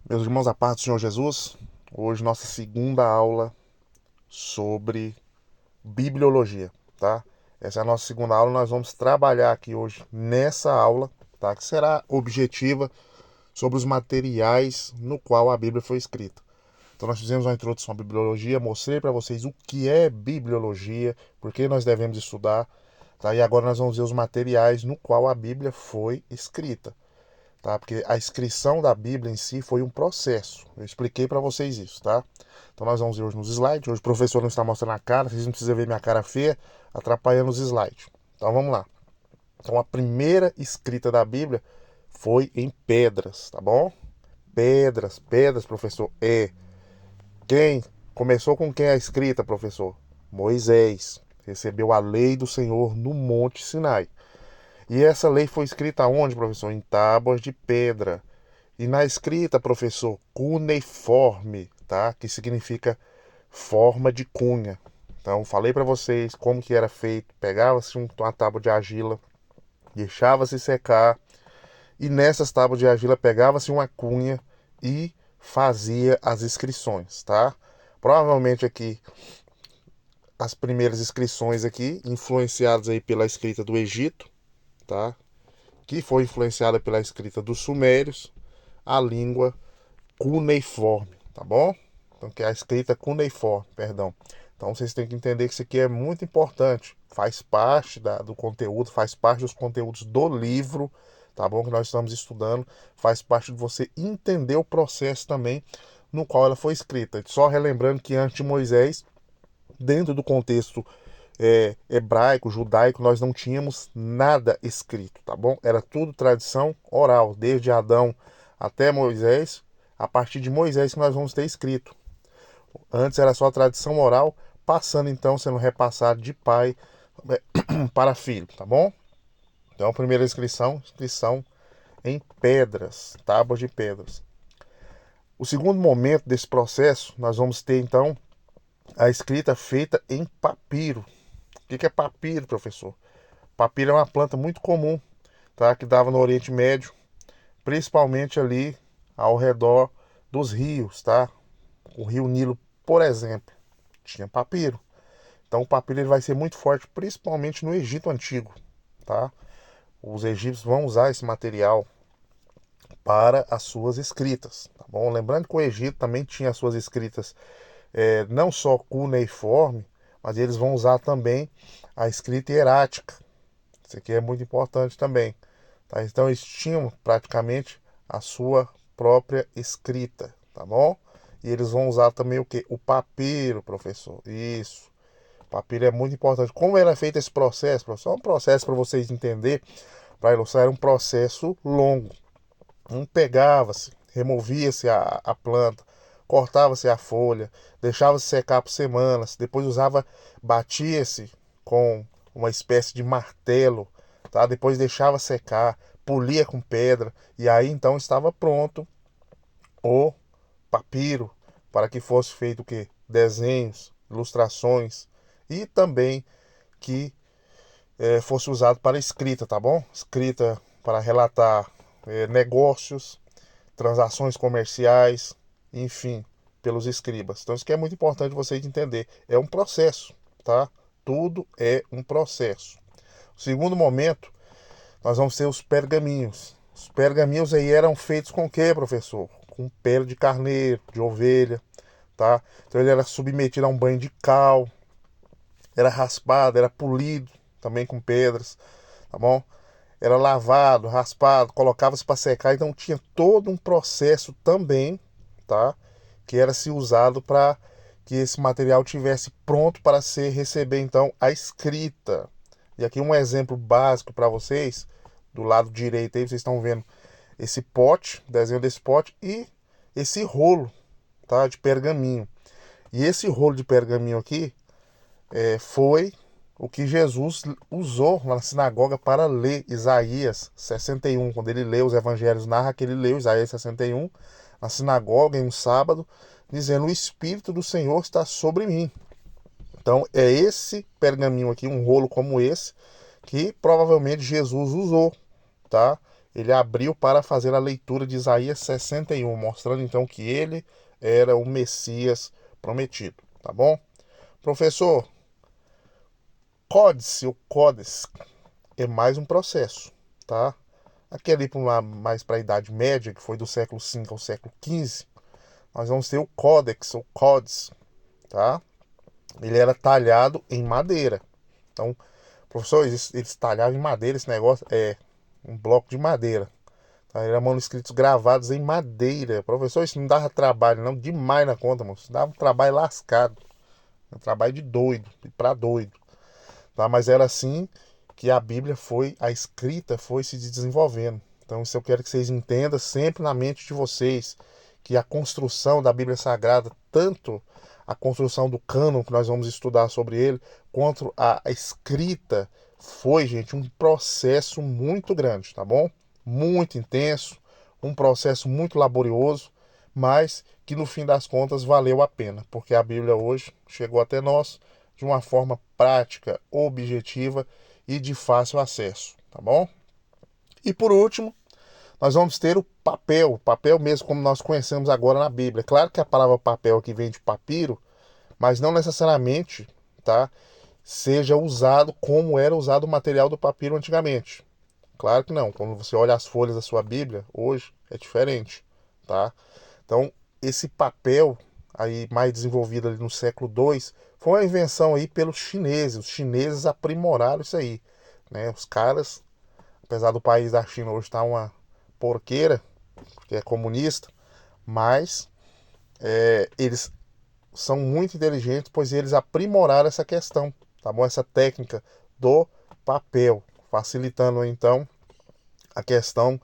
Meus irmãos, a paz do Senhor Jesus, hoje nossa segunda aula sobre bibliologia, tá? Essa é a nossa segunda aula, nós vamos trabalhar aqui hoje nessa aula, tá? Que será objetiva sobre os materiais no qual a Bíblia foi escrita. Então nós fizemos uma introdução à bibliologia, mostrei para vocês o que é bibliologia, por que nós devemos estudar, tá? E agora nós vamos ver os materiais no qual a Bíblia foi escrita. Tá? Porque a inscrição da Bíblia em si foi um processo. Eu expliquei para vocês isso, tá? Então nós vamos ver hoje nos slides. Hoje o professor não está mostrando a cara, vocês não precisam ver minha cara feia atrapalhando os slides. Então vamos lá. Então a primeira escrita da Bíblia foi em pedras, tá bom? Pedras, pedras, professor. Quem começou com quem a escrita, professor? Moisés recebeu a lei do Senhor no Monte Sinai. E essa lei foi escrita onde, professor? Em tábuas de pedra. E na escrita, professor, cuneiforme, tá? Que significa forma de cunha. Então, falei para vocês como que era feito. Pegava-se uma tábua de argila, deixava-se secar, e nessas tábuas de argila pegava-se uma cunha e fazia as inscrições, tá? Provavelmente aqui as primeiras inscrições aqui influenciadas aí pela escrita do Egito, tá? Que foi influenciada pela escrita dos sumérios, a língua cuneiforme, tá bom? Então, que é a escrita cuneiforme, perdão. Então, vocês têm que entender que isso aqui é muito importante. Faz parte do conteúdo, faz parte dos conteúdos do livro, tá bom? Que nós estamos estudando. Faz parte de você entender o processo também no qual ela foi escrita. Só relembrando que antes de Moisés, dentro do contexto hebraico, judaico, nós não tínhamos nada escrito, tá bom? Era tudo tradição oral, desde Adão até Moisés. A partir de Moisés que nós vamos ter escrito. Antes era só tradição oral, passando então sendo repassado de pai para filho, tá bom? Então, a primeira inscrição em pedras, tábuas de pedras. O segundo momento desse processo, nós vamos ter então a escrita feita em papiro. O que é papiro, professor? Papiro é uma planta muito comum, tá? Que dava no Oriente Médio, principalmente ali ao redor dos rios, tá? O rio Nilo, por exemplo, tinha papiro. Então o papiro ele vai ser muito forte, principalmente no Egito Antigo, tá? Os egípcios vão usar esse material para as suas escritas, tá bom? Lembrando que o Egito também tinha as suas escritas não só cuneiforme, mas eles vão usar também a escrita hierática. Isso aqui é muito importante também, tá? Então eles tinham praticamente a sua própria escrita, tá bom? E eles vão usar também o que? O papiro, professor. Isso. O papiro é muito importante. Como era feito esse processo, professor? É um processo para vocês entenderem, para ilustrar, era um processo longo. Pegava-se, removia-se a planta, cortava-se a folha, deixava-se secar por semanas, depois batia-se com uma espécie de martelo, tá? Depois deixava secar, polia com pedra, e aí então estava pronto o papiro para que fosse feito o quê? Desenhos, ilustrações e também que fosse usado para escrita, tá bom? Escrita para relatar negócios, transações comerciais, enfim, pelos escribas. Então isso que é muito importante vocês entender. É um processo, tá? Tudo é um processo. O segundo momento, nós vamos ter os pergaminhos. Os pergaminhos aí eram feitos com o que, professor? Com pele de carneiro, de ovelha, tá? Então ele era submetido a um banho de cal, era raspado, era polido também com pedras, tá bom? Era lavado, raspado, colocava-se para secar, então tinha todo um processo também, tá? Que era se usado para que esse material tivesse pronto para ser receber então a escrita. E aqui um exemplo básico para vocês, do lado direito aí vocês estão vendo esse pote, desenho desse pote e esse rolo, tá? De pergaminho. E esse rolo de pergaminho aqui foi o que Jesus usou na sinagoga para ler Isaías 61. Quando ele lê os evangelhos, narra que ele leu Isaías 61 na sinagoga em um sábado, dizendo: O Espírito do Senhor está sobre mim. Então é esse pergaminho aqui, um rolo como esse, que provavelmente Jesus usou, tá? ele abriu para fazer a leitura de Isaías 61, mostrando então que ele era o Messias prometido, tá bom? Professor, códice ou codes é mais um processo, tá? Aquele mais para a Idade Média, que foi do século V ao século XV, nós vamos ter o códex ou codes, tá? Ele era talhado em madeira. Então, professor, eles talhavam em madeira esse negócio? É, um bloco de madeira. Tá? Eram manuscritos gravados em madeira. Professor, isso não dava trabalho, não. Demais na conta, mano. Isso dava um trabalho lascado. Um trabalho de doido, pra doido. Tá? Mas era assim que a Bíblia foi, a escrita foi se desenvolvendo. Então, isso eu quero que vocês entendam sempre na mente de vocês, que a construção da Bíblia Sagrada, tanto a construção do cânon, que nós vamos estudar sobre ele, quanto a escrita, foi, gente, um processo muito grande, tá bom? Muito intenso, um processo muito laborioso, mas que no fim das contas valeu a pena, porque a Bíblia hoje chegou até nós de uma forma prática, objetiva e de fácil acesso, tá bom? E por último, nós vamos ter o papel mesmo como nós conhecemos agora na Bíblia. Claro que a palavra papel aqui vem de papiro, mas não necessariamente, tá, seja usado como era usado o material do papiro antigamente. Claro que não. Quando você olha as folhas da sua Bíblia, hoje é diferente, tá? Então, esse papel aí mais desenvolvido ali no século II foi uma invenção aí pelos chineses. Os chineses aprimoraram isso aí, né? Os caras, apesar do país da China hoje estar uma porqueira, que é comunista, mas eles são muito inteligentes, pois eles aprimoraram essa questão, tá bom? Essa técnica do papel, facilitando então a questão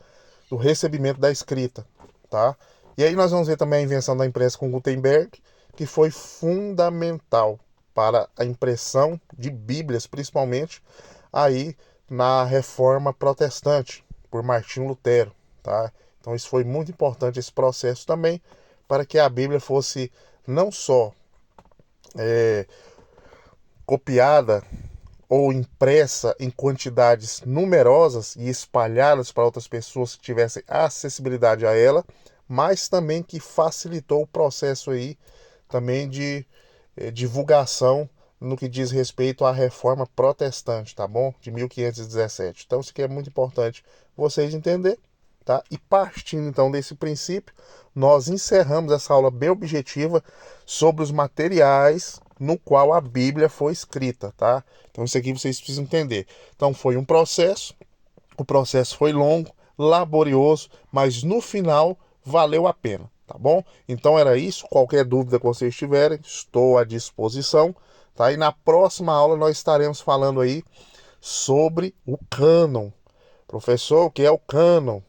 do recebimento da escrita, tá? E aí nós vamos ver também a invenção da imprensa com Gutenberg, que foi fundamental para a impressão de Bíblias, principalmente aí na Reforma Protestante, por Martinho Lutero, tá? Então isso foi muito importante, esse processo também, para que a Bíblia fosse não só copiada ou impressa em quantidades numerosas e espalhadas para outras pessoas que tivessem acessibilidade a ela, mas também que facilitou o processo aí também de divulgação no que diz respeito à reforma protestante, tá bom? De 1517. Então isso aqui é muito importante vocês entenderem, tá? E partindo então desse princípio, nós encerramos essa aula bem objetiva sobre os materiais no qual a Bíblia foi escrita, tá? Então isso aqui vocês precisam entender. Então foi um processo, o processo foi longo, laborioso, mas no final valeu a pena, tá bom? Então era isso, qualquer dúvida que vocês tiverem, estou à disposição, tá? E na próxima aula nós estaremos falando aí sobre o cânon. Professor, o que é o cânon?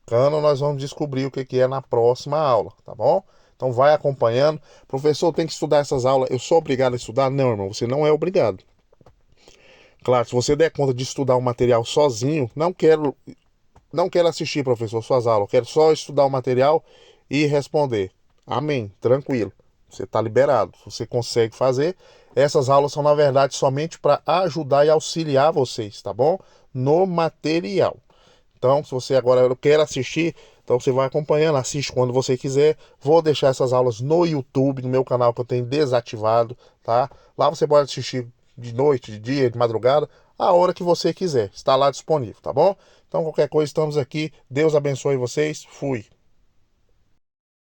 Cânon nós vamos descobrir o que é na próxima aula, tá bom? Então vai acompanhando. Professor, tem que estudar essas aulas. Eu sou obrigado a estudar? Não, irmão, você não é obrigado. Claro, se você der conta de estudar o material sozinho, não quero assistir, professor, suas aulas. Quero só estudar o material e responder. Amém, tranquilo. Você está liberado. Você consegue fazer. Essas aulas são, na verdade, somente para ajudar e auxiliar vocês, tá bom? No material. Então, se você agora quer assistir, então você vai acompanhando, assiste quando você quiser. Vou deixar essas aulas no YouTube, no meu canal que eu tenho desativado, tá? Lá você pode assistir de noite, de dia, de madrugada, a hora que você quiser. Está lá disponível, tá bom? Então, qualquer coisa, estamos aqui. Deus abençoe vocês. Fui.